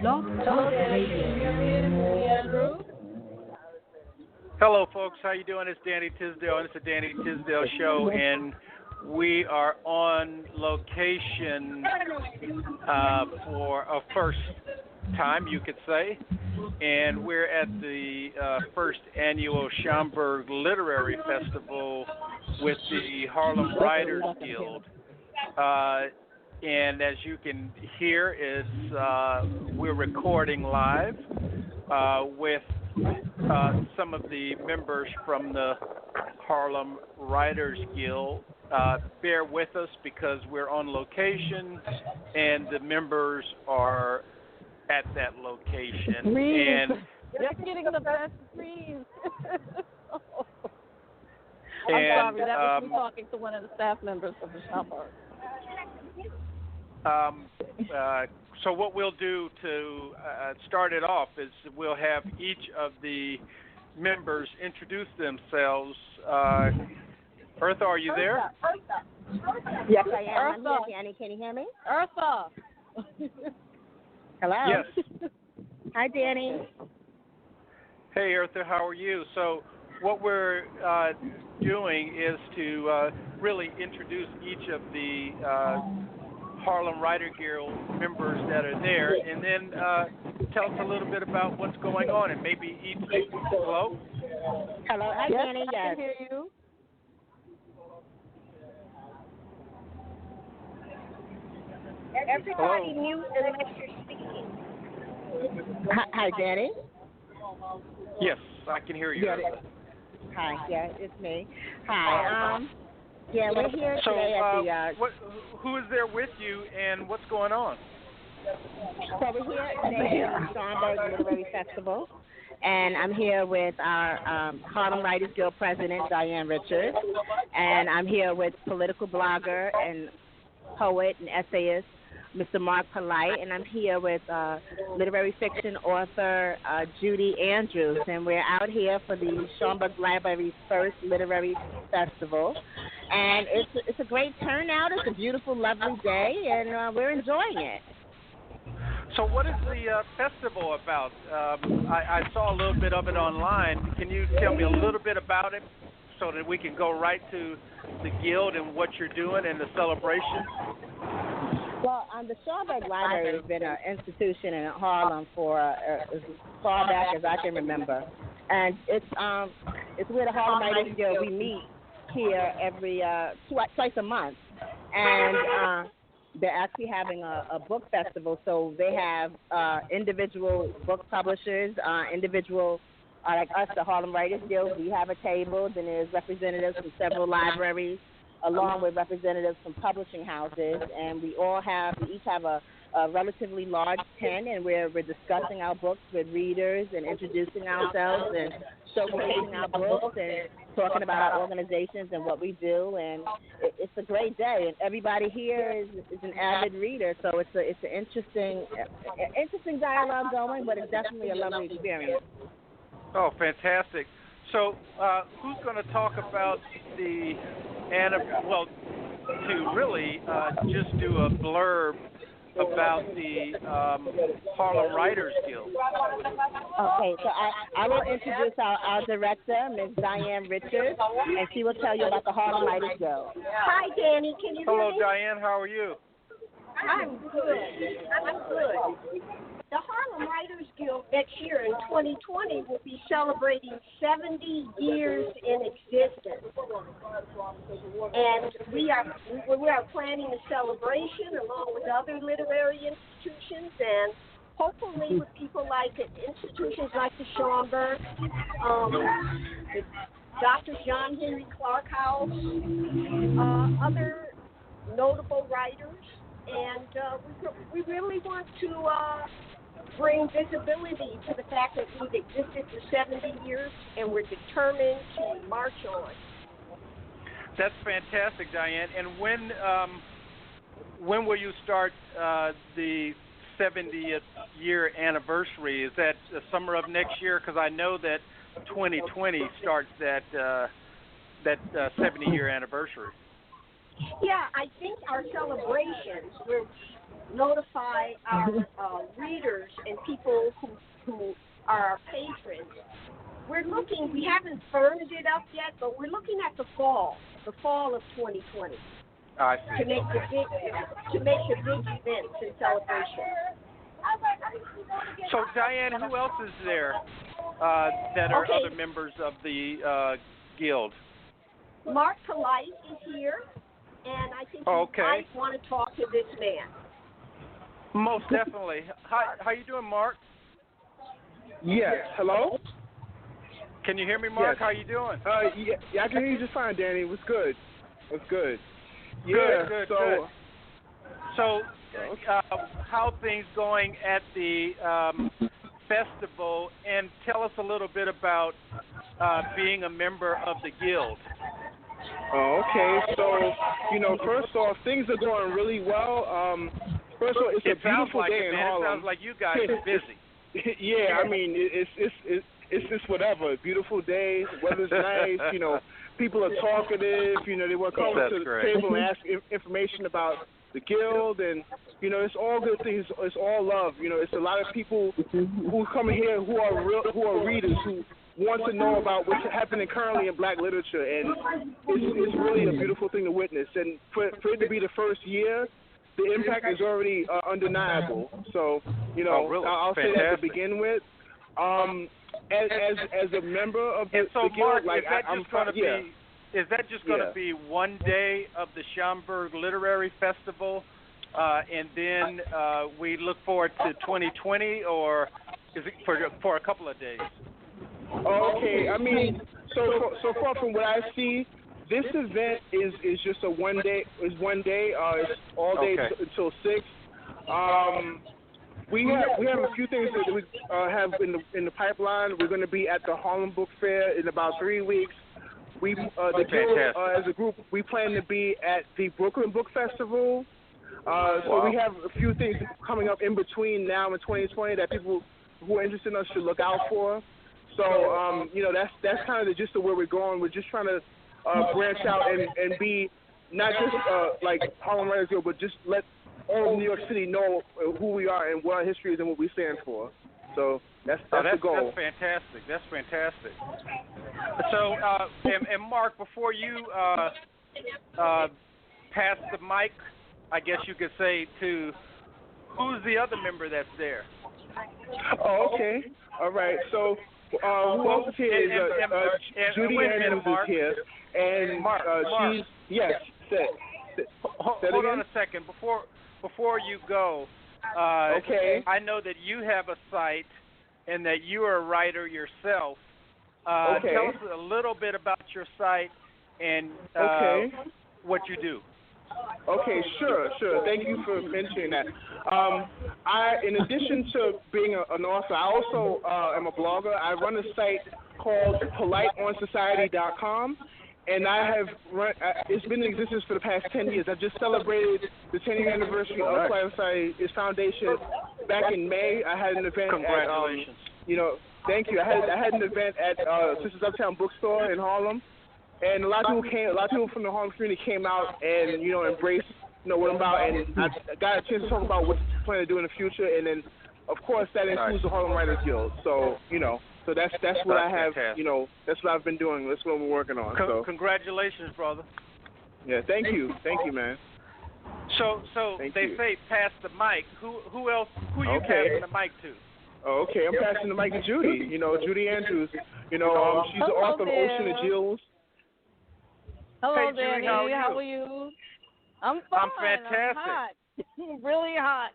Blog Talk Radio. Hello, folks. How you doing? It's Danny Tisdale, and it's the Danny Tisdale Show, and we are on location for a first time, you could say, and we're at the first annual Schaumburg Literary Festival with the Harlem Writers Guild. And as you can hear, we're recording live with some of the members from the Harlem Writers Guild. Bear with us because we're on location and the members are at that location. Freeze. And just getting the best freeze. I'm and, sorry, that was me talking to one of the staff members of the Schaumburg. So what we'll do to start it off is we'll have each of the members introduce themselves. Eartha, are you there? Yes, I am. I'm here, Danny. Can you hear me? Eartha. Hello. Yes. Hi, Danny. Hey, Eartha, how are you? So what we're doing is to really introduce each of the Harlem Writer Guild members that are there, and then tell us a little bit about what's going on, and maybe each. Hello? Hello. Hi, Yes, Danny. I Yes. can hear you. Everybody mute unless you're speaking. Hi, Danny. Yes, I can hear you. Yeah. Hi. Yeah, it's me. Hi. Yeah, we're here So, today at the. who is there with you, and what's going on? So we're here today at the Schaumburg Literary Festival, and I'm here with our Harlem Writers Guild President, Diane Richards, and I'm here with political blogger and poet and essayist, Mr. Mark Polite, and I'm here with literary fiction author Judy Andrews, and we're out here for the Schaumburg Library's first literary festival, and it's a great turnout. It's a beautiful, lovely day, and we're enjoying it. So what is the festival about? I saw a little bit of it online. Can you tell me a little bit about it so that we can go right to the Guild and what you're doing and the celebration? Well, the Schaumburg Library has been an institution in Harlem for as far back as I can remember, and it's where the Harlem Writers Guild we meet here every twice a month, and they're actually having a book festival. So they have individual book publishers, individual like us, the Harlem Writers Guild. We have a table. Then there's representatives from several libraries, along with representatives from publishing houses, and we each have a relatively large tent, and we're discussing our books with readers and introducing ourselves and showcasing our books and talking about our organizations and what we do, and it's a great day, and everybody here is an avid reader, so it's an interesting dialogue going, but it's definitely a lovely experience. Oh, fantastic. So who's going to talk about the to really just do a blurb about the Harlem Writers Guild? Okay, so I will introduce our director, Ms. Diane Richards, and she will tell you about the Harlem Writers Guild. Hi, Danny. Can you hear me? Hello, Diane. How are you? I'm good. The Harlem Writers Guild next year in 2020 will be celebrating 70 years in existence. And we are planning a celebration along with other literary institutions and hopefully with people like institutions like the Schaumburg, the Dr. John Henry Clark House, other notable writers. And we really want to bring visibility to the fact that we've existed for 70 years and we're determined to march on. That's fantastic, Diane. And when will you start the 70th year anniversary? Is that the summer of next year? Because I know that 2020 starts that 70-year anniversary. Yeah, I think our celebrations, notify our readers and people who are our patrons. We haven't firmed it up yet, but we're looking at the fall of 2020. I see. To make the big events and celebrations. So, Diane, who else is there that are Okay. other members of the guild? Mark Polite is here, and I think Okay. you might want to talk to this man. Most definitely. Hi, how you doing, Mark? Yes. Hello? Can you hear me, Mark? Yes. How you doing? Yeah, I can hear you just fine, Danny. What's good? What's good? Good, Yeah. good, so, good. So, how things going at the festival, and tell us a little bit about being a member of the guild. Oh, okay. So, first off, things are going really well. First of all, it's a beautiful day in Harlem. It sounds like you guys are busy. Yeah, I mean, it's just whatever. Beautiful day, weather's nice. People are talkative. They will come to the table and ask information about the guild, and it's all good things. It's all love. It's a lot of people who come here who are readers who want to know about what's happening currently in Black literature, and it's really a beautiful thing to witness. And for it to be the first year, the impact is already undeniable. So really? I'll say that to begin with. As a member of the so guild, Mark, is that just going to be one day of the Schaumburg Literary Festival, and then we look forward to 2020, or is it for a couple of days? Okay, I mean, so far from what I see, this event is just a one day. It's all day until 6. We have a few things that we have in the pipeline. We're going to be at the Harlem Book Fair in about 3 weeks. The guild, as a group, we plan to be at the Brooklyn Book Festival. So we have a few things coming up in between now and 2020 that people who are interested in us should look out for. So that's kind of the gist of where we're going. We're just trying to branch out and be not just like Harlem Writers Guild, but just let all of New York City know who we are and what our history is and what we stand for. So that's the goal. That's fantastic. So, and Mark, before you pass the mic, I guess you could say, to who's the other member that's there? Oh, okay. All right. So who else is here is Judy Andrews is here. And Mark. She's, yes, Hold on a second. Before you go, okay. I know that you have a site and that you are a writer yourself. Okay. Tell us a little bit about your site and what you do. Okay, sure. Thank you for mentioning that. In addition to being an author, I also am a blogger. I run a site called PoliteOnSociety.com, and I have run. It's been in existence for the past 10 years. I just celebrated the 10-year anniversary of Polite Society's foundation back in May. I had an event. Congratulations. Thank you. I had an event at Sisters Uptown Bookstore in Harlem. And a lot of people from the Harlem community came out and embraced what I'm about, and I got a chance to talk about what we plan to do in the future, and then of course that includes the Harlem Writers Guild. So so that's what I have. Fantastic. That's what I've been doing. That's what we're working on. So congratulations, brother. Yeah, thank you, man. So they say pass the mic. Who else? Who you passing the mic to? Oh, okay, I'm passing the mic to Judy. Judy Andrews. She's the author of Ocean of Jewels. Hello, hey, Judy, Danny. How are you? I'm fine. I'm fantastic. I'm hot. Really hot.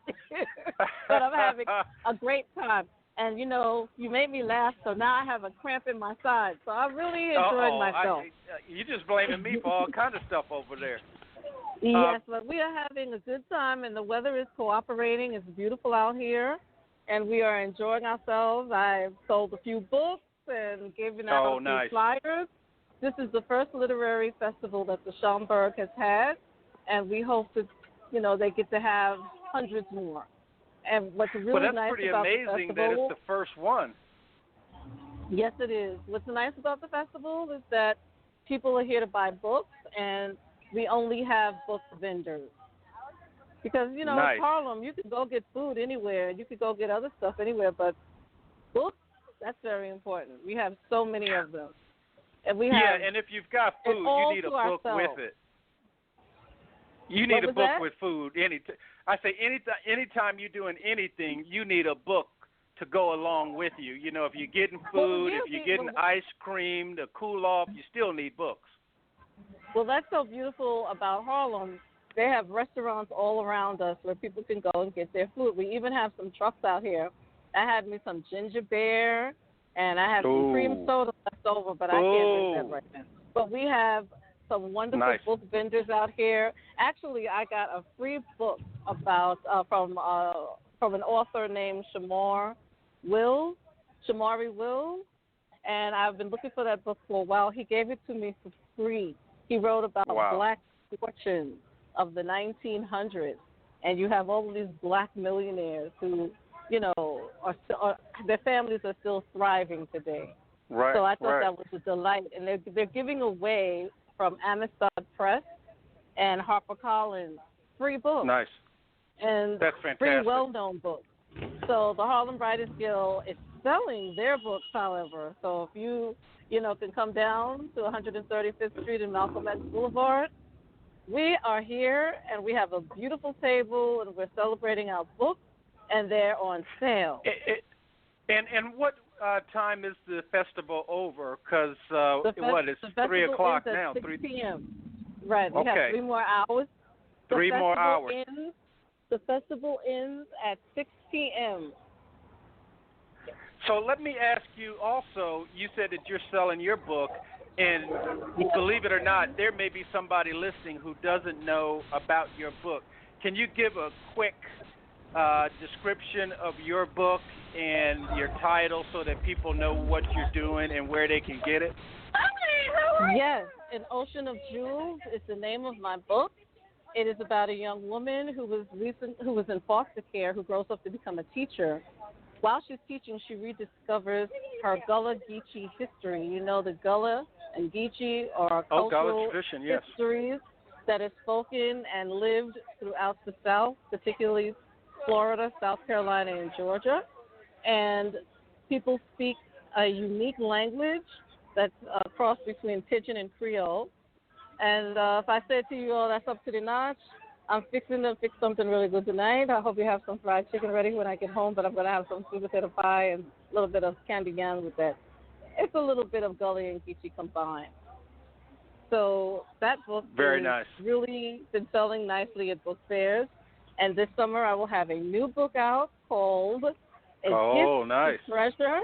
But I'm having a great time. And, you made me laugh, so now I have a cramp in my side. So I really enjoyed myself. You're just blaming me for all kind of stuff over there. Yes, but we are having a good time, and the weather is cooperating. It's beautiful out here, and we are enjoying ourselves. I've sold a few books and given out a few flyers. This is the first literary festival that the Schaumburg has had, and we hope that, they get to have hundreds more. And what's really nice about the festival... Well, that's pretty amazing that it's the first one. Yes, it is. What's nice about the festival is that people are here to buy books, and we only have book vendors. Because, nice. Harlem, you could go get food anywhere. You could go get other stuff anywhere, but books, that's very important. We have so many of them. And we have, and if you've got food, you need a book with it. You need a book with food. I say anytime you're doing anything, you need a book to go along with you. If you're getting food, if you're getting ice cream to cool off, you still need books. Well, that's so beautiful about Harlem. They have restaurants all around us where people can go and get their food. We even have some trucks out here. I had me some ginger beer, and I have some cream soda left over, but I can't drink that right now. But we have some wonderful book vendors out here. Actually, I got a free book about from an author named Shamari Wills, and I've been looking for that book for a while. He gave it to me for free. He wrote about black fortunes of the 1900s, and you have all of these black millionaires who, their families are still thriving today. Right. So I thought that was a delight, and they're giving away from Amistad Press and HarperCollins free books. Nice. And that's fantastic. Free well-known books. So the Harlem Writers Guild is selling their books, however. So if you can come down to 135th Street and Malcolm X Boulevard, we are here, and we have a beautiful table, and we're celebrating our books, and they're on sale. And what time is the festival over? Because it's 3 o'clock now. 6 p.m. Right. We have 3 more hours. Three more hours. The festival ends at 6 p.m. So let me ask you also, you said that you're selling your book, and believe it or not, there may be somebody listening who doesn't know about your book. Can you give a quick description of your book and your title so that people know what you're doing and where they can get it? Yes. An Ocean of Jewels is the name of my book. It is about a young woman who was in foster care who grows up to become a teacher. While she's teaching, she rediscovers her Gullah Geechee history. The Gullah and Geechee are cultural histories that are spoken and lived throughout the South, particularly Florida, South Carolina, and Georgia. And people speak a unique language that's a cross between Pidgin and Creole. And if I said to you, that's up to the notch, I'm fixing to fix something really good tonight. I hope you have some fried chicken ready when I get home, but I'm going to have some sweet potato pie and a little bit of candy yam with that. It's a little bit of Gullah and Geechee combined. So that book has really been selling nicely at book fairs. And this summer I will have a new book out called A Gift to Treasure,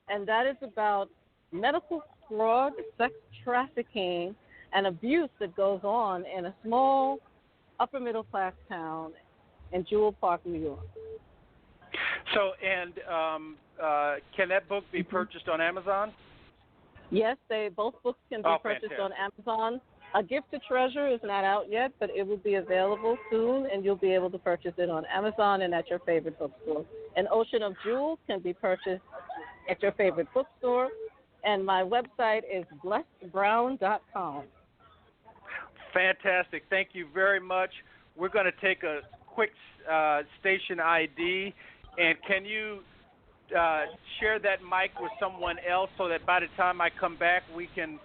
and that is about medical fraud, sex trafficking, and abuse that goes on in a small upper middle class town in Jewel Park, New York. So, and can that book be purchased on Amazon? Yes, both books can be purchased on Amazon. A Gift to Treasure is not out yet, but it will be available soon, and you'll be able to purchase it on Amazon and at your favorite bookstore. An Ocean of Jewels can be purchased at your favorite bookstore, and my website is blessedbrown.com. Fantastic. Thank you very much. We're going to take a quick station ID, and can you share that mic with someone else so that by the time I come back we can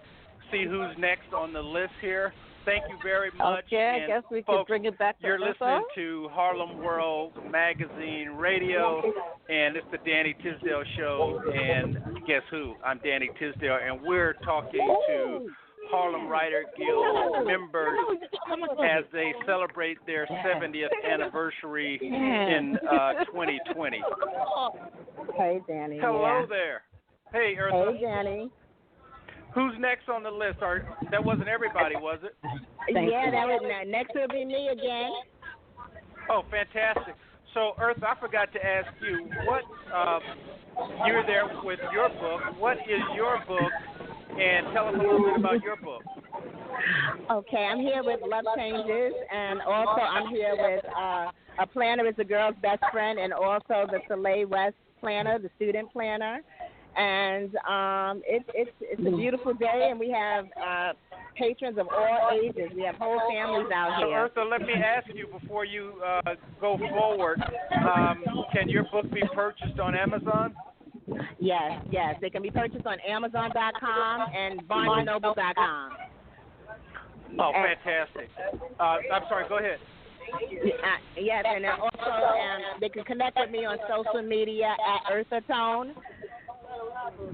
see who's next on the list here? Thank you very much. Okay, I guess we could bring it back to You're listening to Harlem World Magazine Radio, and it's the Danny Tisdale Show, and guess who? I'm Danny Tisdale, and we're talking to Harlem Writer Guild members as they celebrate their 70th anniversary in 2020. Hey, Danny. Hello there. Hey, Eartha. Hey, Danny. Who's next on the list? That wasn't everybody, was it? Next will be me again. Oh, fantastic. So, Eartha, I forgot to ask you, what you're there with your book. What is your book? And tell us a little bit about your book. Okay, I'm here with Love Changes, and also I'm here with a planner is a girl's best friend, and also the Soleil West planner, the student planner. And it's a beautiful day, and we have patrons of all ages. We have whole families out So, here. Eartha, let me ask you before you go forward, can your book be purchased on Amazon? Yes. They can be purchased on Amazon.com and BarnesandNoble.com. Oh, fantastic. I'm sorry, go ahead. Yes, and then also they can connect with me on social media at Eartha Tone.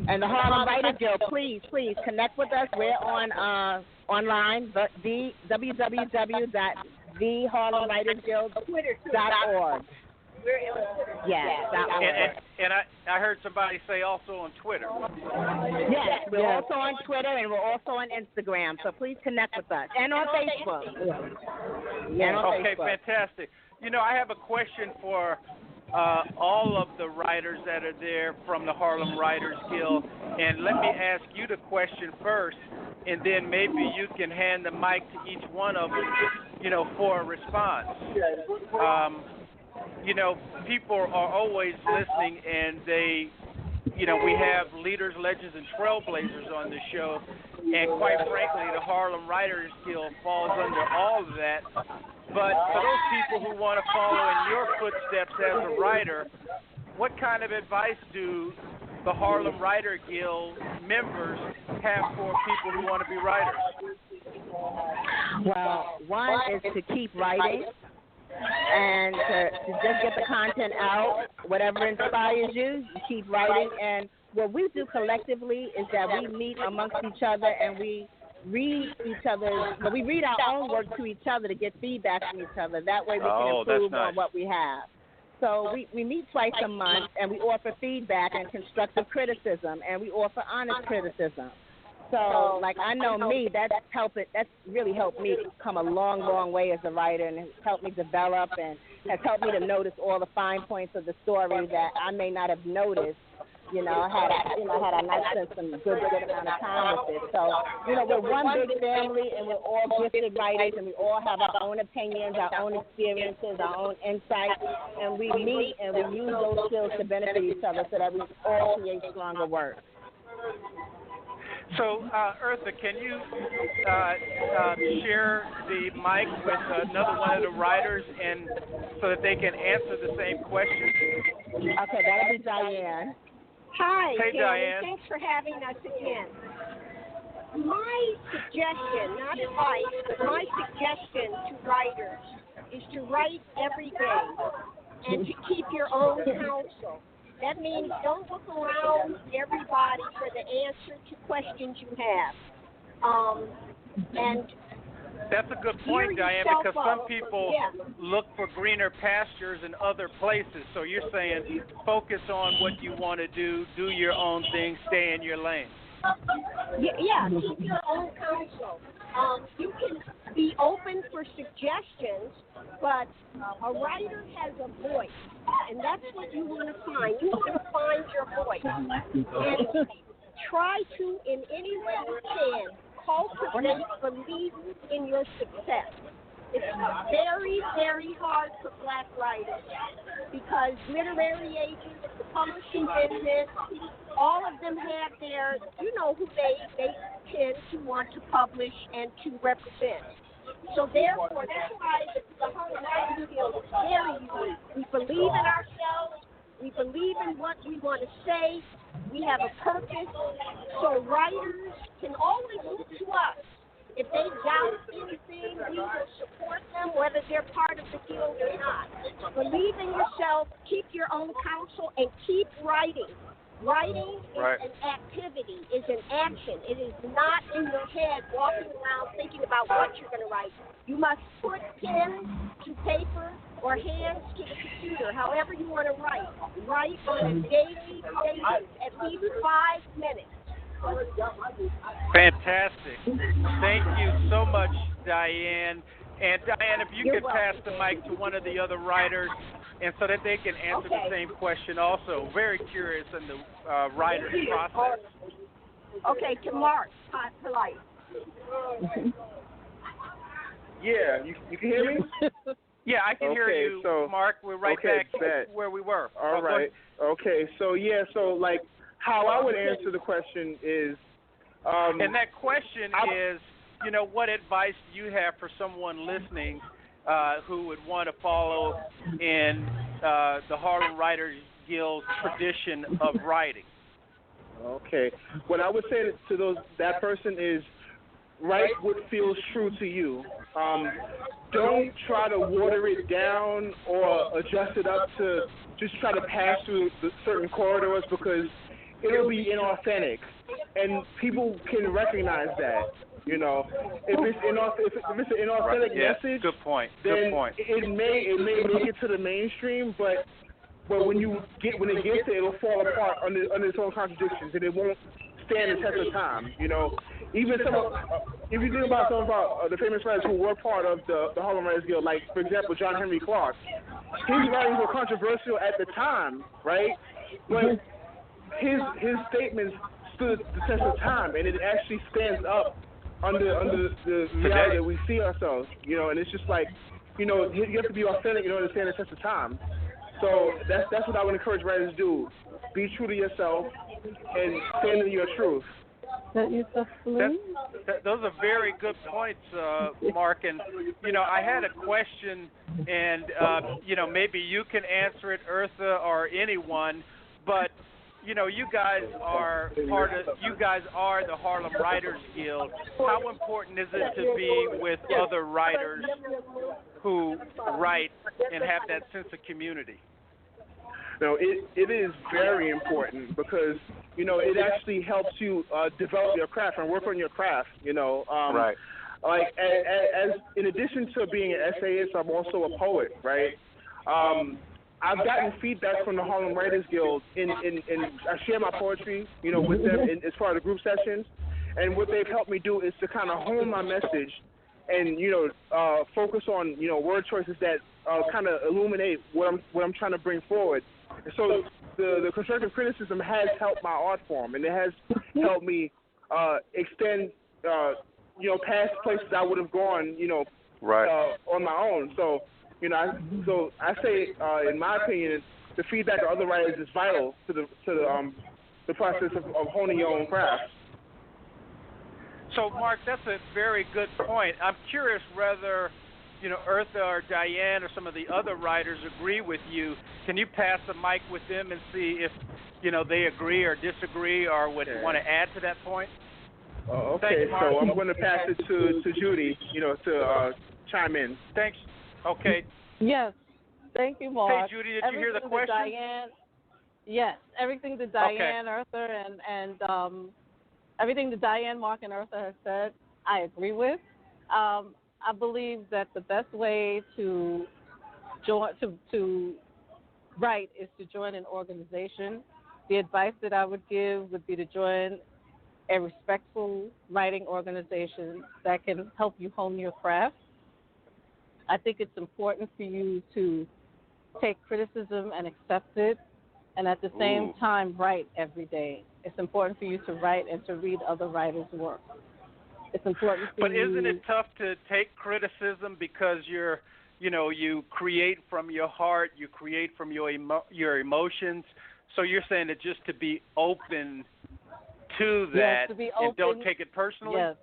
And the Harlem Writers Guild, please connect with us. We're on online, www.theharlemwritersguild.org. Yes. And I heard somebody say also on Twitter. Yes, we're also on Twitter and we're also on Instagram. So please connect with us. And on Facebook. Okay, fantastic. You know, I have a question for all of the writers that are there from the Harlem Writers Guild. And let me ask you the question first, and then maybe you can hand the mic to each one of them, you know, for a response. You know, people are always listening, and they, you know, we have leaders, legends, and trailblazers on the show, and quite frankly, the Harlem Writers Guild falls under all of that. But for those people who want to follow in your footsteps as a writer, what kind of advice do the Harlem Writer Guild members have for people who want to be writers? Well, one is to keep writing. And to just get the content out, whatever inspires you, you keep writing. And what we do collectively is that we meet amongst each other and we read we read our own work to each other to get feedback from each other. That way we can improve on what we have. So we meet twice a month and we offer feedback and constructive criticism, and we offer honest criticism. So, like, I know me, that's really helped me come a long, long way as a writer, and has helped me develop and has helped me to notice all the fine points of the story that I may not have noticed, had I not spent some good amount of time with it. So, we're one big family, and we're all gifted writers, and we all have our own opinions, our own experiences, our own insights, and we meet and we use those skills to benefit each other so that we all create stronger work. So, Eartha, can you share the mic with another one of the writers, and so that they can answer the same question? Okay, that'll be Diane. Hi, hey, Diane. Thanks for having us again. My suggestion, not advice, but my suggestion to writers is to write every day and to keep your own counsel. That means don't look around everybody for the answer to questions you have. And that's a good point, Diane, because some people look for greener pastures in other places. So you're saying focus on what you want to do your own thing, stay in your lane. Yeah, keep your own counsel. You can be open for suggestions, but a writer has a voice, and that's what you want to find. You want to find your voice, and try to, in any way you can, cultivate belief in your success. It's very, very hard for black writers because literary agents, the publishing business, all of them have their, who they tend to want to publish and to represent. So therefore, that's why the Harlem Writers Guild is very unique. We believe in ourselves. We believe in what we want to say. We have a purpose. So writers can always look to us. If they doubt anything, we will support them, whether they're part of the guild or not. Believe in yourself, keep your own counsel, and keep writing. Writing is an activity, is an action. It is not in your head walking around thinking about what you're going to write. You must put pen to paper or hands to the computer, however you want to write. Write on a daily basis, at least 5 minutes. Fantastic. Thank you so much, Diane. And Diane, if you could pass the mic to one of the other writers, and so that they can answer the same question also. Very curious in the writer's process. Okay, to Mark, polite. Yeah, you can hear me? Yeah, I can hear you, so, Mark. We're right back where we were. All right. Okay, so how I would answer the question is... and that question is, what advice do you have for someone listening who would want to follow in the Harlem Writers Guild tradition of writing? Okay. What I would say to that person is, write what feels true to you. Don't try to water it down or adjust it up to just try to pass through the certain corridors, because it'll be inauthentic, and people can recognize that. If it's an inauthentic message, good point. Then it may make it to the mainstream, but when it gets there, it'll fall apart under its own contradictions, and it won't stand the test of time. Even if you think about some of the famous writers who were part of the Harlem Writers Guild, like, for example, John Henry Clark, his writings were controversial at the time, right? But his statements stood the test of time, and it actually stands up under the reality that we see ourselves, and it's just like, you have to be authentic in order to stand the test of time. So that's what I would encourage writers to do. Be true to yourself and stand in your truth. Those are very good points, Mark. And, I had a question, and, maybe you can answer it, Eartha, or anyone, but, you guys are the Harlem Writers Guild. How important is it to be with other writers who write and have that sense of community? No, it is very important, because it actually helps you develop your craft and work on your craft. Right. Like as in addition to being an essayist, I'm also a poet, right? I've gotten feedback from the Harlem Writers Guild, and I share my poetry, with them as part of the group sessions, and what they've helped me do is to kind of hone my message, and focus on word choices that kind of illuminate what I'm trying to bring forward. And so the constructive criticism has helped my art form, and it has helped me extend past places I would have gone on my own. So I say, in my opinion, the feedback of other writers is vital to the process of honing your own craft. So, Mark, that's a very good point. I'm curious whether, Eartha or Diane or some of the other writers agree with you. Can you pass the mic with them and see if, they agree or disagree or would want to add to that point? Okay, so I'm going to pass it to Judy, to chime in. Thanks. Okay. Yes. Thank you, Mark. Hey, Judy, did you hear the question? Yes. Everything that Diane, Eartha, and everything that Diane, Mark, and Eartha have said, I agree with. I believe that the best way to write is to join an organization. The advice that I would give would be to join a respectful writing organization that can help you hone your craft. I think it's important for you to take criticism and accept it, and at the same time write every day. It's important for you to write and to read other writers' work. It's important for you. But isn't it tough to take criticism because you create from your heart, you create from your emotions? So you're saying that just to be open to that, yes, to be open, and don't take it personally?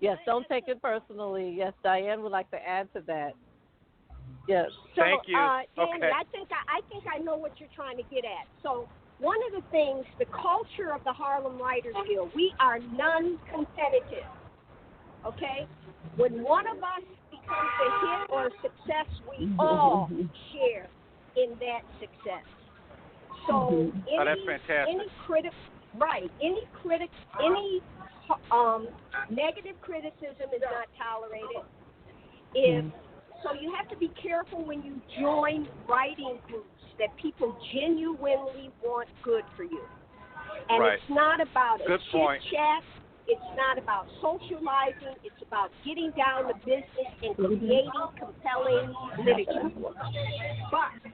Yes, don't take it personally. Yes, Diane would like to add to that. Yes. So, thank you. Danny, okay. I think I know what you're trying to get at. So one of the things, the culture of the Harlem Writers Guild, we are non-competitive. Okay? When one of us becomes a hit or a success, we all share in that success. So that's fantastic. Any negative criticism is not tolerated. So you have to be careful when you join writing groups that people genuinely want good for you. And it's not about a chit-chat. It's not about socializing. It's about getting down to business and creating compelling literature. But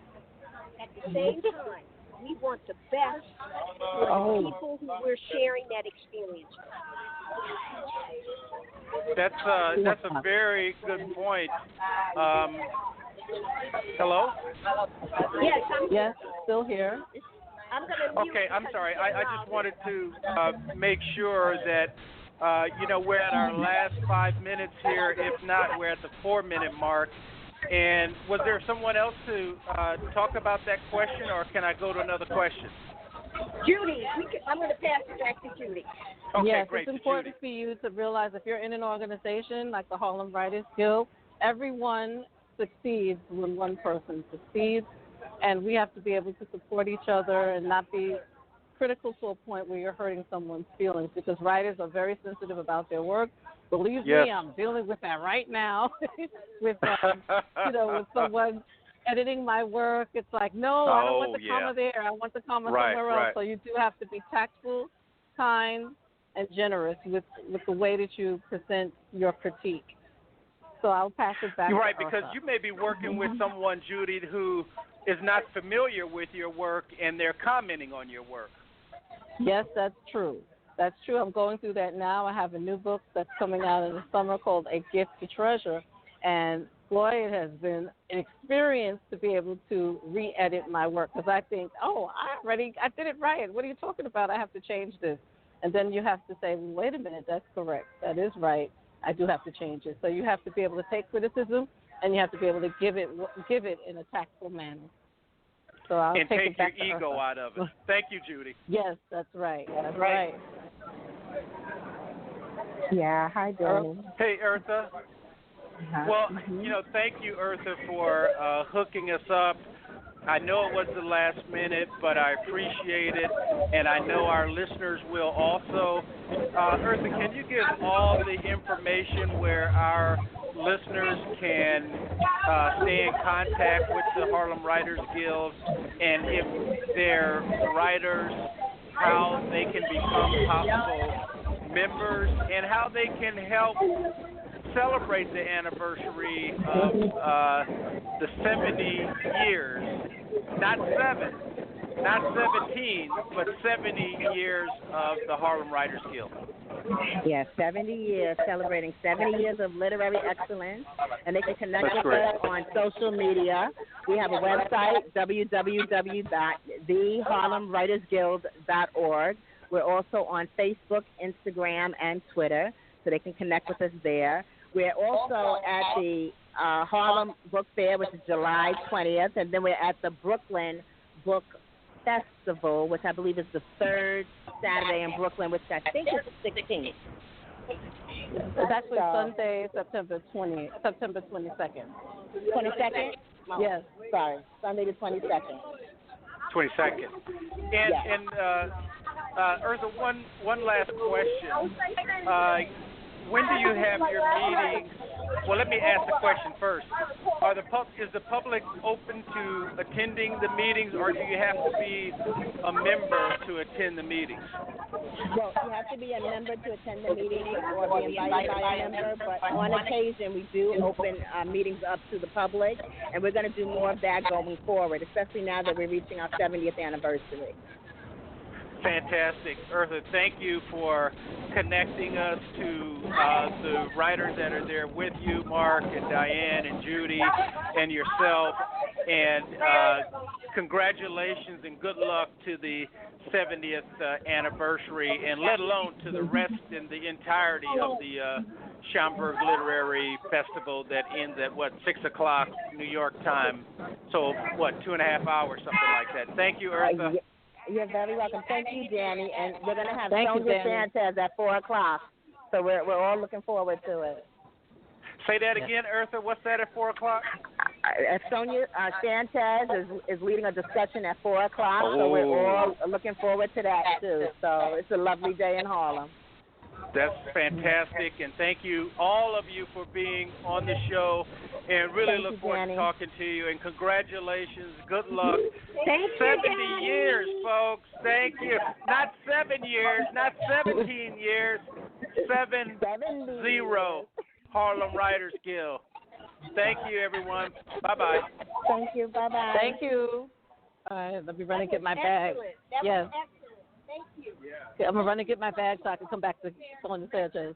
at the same time, we want the best for the people who we're sharing that experience with. That's a very good point. Hello? Yes, still here. I'm going to Okay, I'm sorry. I just wanted to make sure that We're at our last 5 minutes here. If not, we're at the 4-minute mark. And was there someone else to talk about that question, or can I go to another question? Judy, I'm going to pass it back to Judy. Okay, yes, great. It's important for you to realize if you're in an organization like the Harlem Writers Guild, everyone succeeds when one person succeeds, and we have to be able to support each other and not be critical to a point where you're hurting someone's feelings, because writers are very sensitive about their work. Believe me, I'm dealing with that right now with with someone editing my work. It's like, no, I don't want the comma there. I want the comma somewhere else. So you do have to be tactful, kind, and generous with the way that you present your critique. So I'll pass it back. You're right, to because you may be working with someone, Judy, who is not familiar with your work, and they're commenting on your work. Yes, that's true. That's true. I'm going through that now. I have a new book that's coming out in the summer called A Gift to Treasure, and boy, it has been an experience to be able to re-edit my work, because I think, I did it right. What are you talking about? I have to change this. And then you have to say, wait a minute, that's correct. That is right. I do have to change it. So you have to be able to take criticism, and you have to be able to give it in a tactful manner. So I'll and take your ego out of it. Thank you, Judy. Yes, that's right. That's right. Yeah, hi, Danny. Hey, Eartha. Well, thank you, Eartha, for hooking us up. I know it was the last minute, but I appreciate it, and I know our listeners will also. Eartha, can you give all the information where our listeners can stay in contact with the Harlem Writers Guild, and if they're writers, how they can become possible members, and how they can help celebrate the anniversary of the 70 years, not 17, but 70 years of the Harlem Writers Guild. Yes, 70 years, celebrating 70 years of literary excellence, and they can connect with us on social media. We have a website, www.theharlemwritersguild.org. We're also on Facebook, Instagram, and Twitter, so they can connect with us there. We're also at the Harlem Book Fair, which is July 20th, and then we're at the Brooklyn Book Festival, which I believe is the third Saturday in Brooklyn, which I think is the 16th. It's actually Sunday, September 22nd. 22nd? Yes. Sorry, Sunday the 22nd. 22nd. And Eartha, one last question. When do you have your meetings? Well, let me ask the question first. Is the public open to attending the meetings, or do you have to be a member to attend the meetings? Well, you have to be a member to attend the meetings or be invited by a member, but on occasion we do open meetings up to the public, and we're going to do more of that going forward, especially now that we're reaching our 70th anniversary. Fantastic. Eartha, thank you for connecting us to the writers that are there with you, Mark and Diane and Judy and yourself. And congratulations and good luck to the 70th anniversary, and let alone to the rest and the entirety of the Schaumburg Literary Festival that ends at, 6 o'clock New York time. So, 2.5 hours, something like that. Thank you, Eartha. You're very welcome. Thank you, Danny. And we're going to have Sonia Sanchez at 4 o'clock. So we're all looking forward to it. Say that again, Eartha. What's that at 4 o'clock? Sonia Sanchez is leading a discussion at 4 o'clock. So we're all looking forward to that, too. So it's a lovely day in Harlem. That's fantastic, and thank you, all of you, for being on the show, and really look forward to talking to you, and congratulations, good luck. 70 years, folks, thank you. Not 7 years, not 17 years, 70 Harlem Writers Guild. Thank you, everyone. Bye-bye. Thank you, bye-bye. Thank you. All right, let me run and get my bag. Yes. Thank you. Yeah, I'm going to run and get my bag so I can come back to Sonia Sanchez.